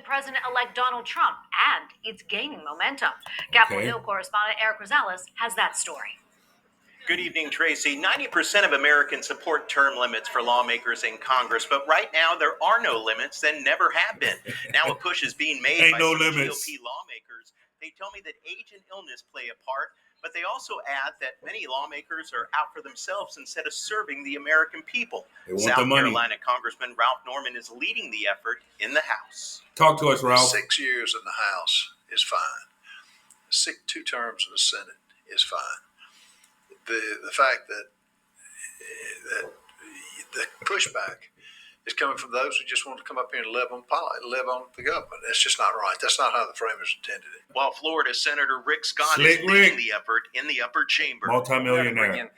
President-elect Donald Trump, and it's gaining momentum. Capitol Hill correspondent Eric Rosales has that story. Good evening, Tracy. 90% of Americans support term limits for lawmakers in Congress, but right now there are no limits and never have been. Now a push is being made by some GOP lawmakers. They tell me that age and illness play a part, but they also add that many lawmakers are out for themselves instead of serving the American people. South Carolina Congressman Ralph Norman is leading the effort in the House. Talk to us, Ralph. 6 years in the House is fine. 2 terms in the Senate is fine. The fact that the pushback is coming from those who just want to come up here and live on the government. That's just not right. That's not how the framers intended it. While Florida Senator Rick Scott is leading the effort in the upper chamber. Multimillionaire.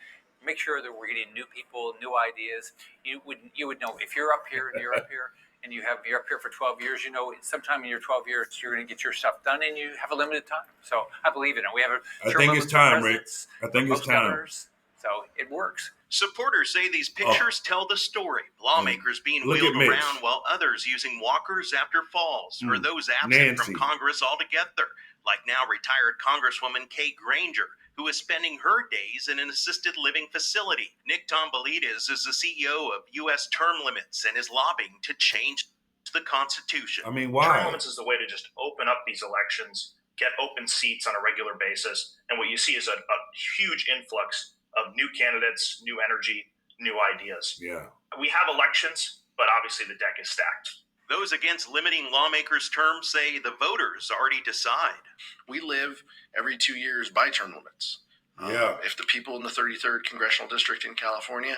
Make sure that we're getting new people, new ideas. You would know if you're up here and you're up here. And you're up here for 12 years, sometime in your 12 years, you're going to get your stuff done and you have a limited time. So I believe in it. We have I think it's time, Rick. I think it's time. So it works. Supporters say these pictures tell the story. Lawmakers being wheeled around while others using walkers after falls, or those absent from Congress altogether, like now retired Congresswoman Kay Granger, who is spending her days in an assisted living facility. Nick Tomboulides is the CEO of U.S. Term Limits and is lobbying to change the Constitution. I mean, why? Term limits is the way to just open up these elections, get open seats on a regular basis, and what you see is a huge influx of new candidates, new energy, new ideas. Yeah. We have elections, but obviously the deck is stacked. Those against limiting lawmakers' terms say the voters already decide. We live every 2 years by term limits. If the people in the 33rd Congressional District in California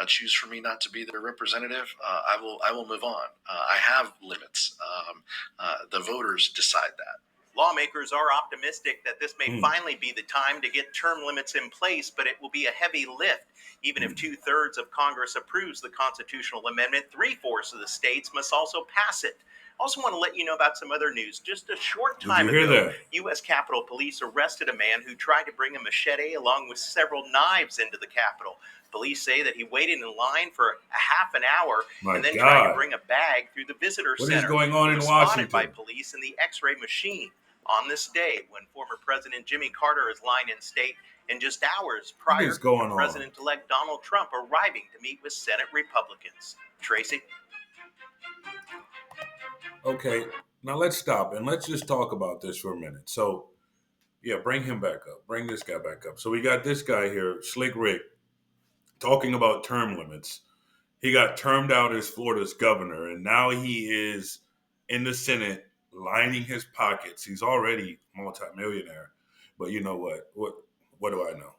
choose for me not to be their representative, I will move on. I have limits. The voters decide that. Lawmakers are optimistic that this may finally be the time to get term limits in place, but it will be a heavy lift. Even if 2/3 of Congress approves the constitutional amendment, 3/4 of the states must also pass it. I also want to let you know about some other news. Just a short time ago, U.S. Capitol Police arrested a man who tried to bring a machete along with several knives into the Capitol. Police say that he waited in line for a half an hour and then tried to bring a bag through the visitor center. What is going on in Washington? Spotted by police in the X-ray machine. On this day, when former President Jimmy Carter is lying in state, and just hours prior to President-elect Donald Trump arriving to meet with Senate Republicans. Tracy? Okay, now let's stop and let's just talk about this for a minute. So, bring him back up. Bring this guy back up. So we got this guy here, Slick Rick, talking about term limits. He got termed out as Florida's governor, and now he is in the Senate lining his pockets. He's already multimillionaire. But you know what? What do I know?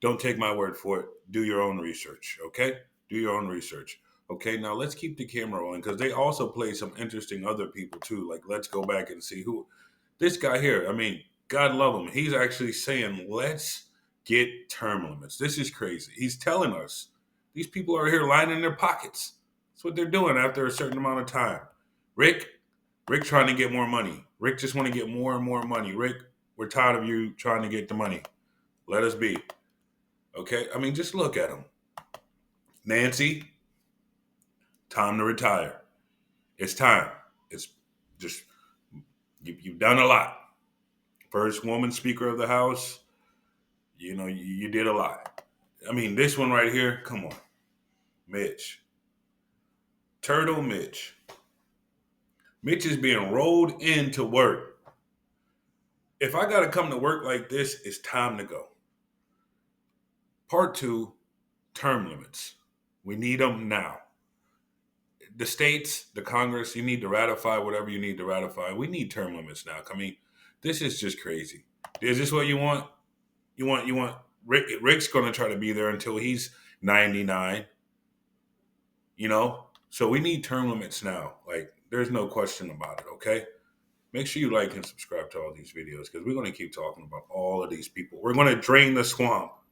Don't take my word for it. Do your own research, okay? Do your own research. Okay, now let's keep the camera on because they also play some interesting other people too. Like, let's go back and see who this guy here. I mean, God love him. He's actually saying, let's get term limits. This is crazy. He's telling us these people are here lining their pockets. That's what they're doing after a certain amount of time. Rick trying to get more money. Rick just want to get more and more money. Rick, we're tired of you trying to get the money. Let us be. Okay? I mean, just look at him. Nancy, time to retire. It's time. It's just, you've done a lot. First woman Speaker of the House, you did a lot. I mean, this one right here, come on. Mitch. Turtle Mitch. Mitch is being rolled into work. If I got to come to work like this, it's time to go. Part 2, term limits. We need them now. The states, the Congress, you need to ratify whatever you need to ratify. We need term limits now. I mean, this is just crazy. Is this what you want? You want Rick's going to try to be there until he's 99. So we need term limits now. Like, there's no question about it, okay? Make sure you like and subscribe to all these videos because we're going to keep talking about all of these people. We're going to drain the swamp.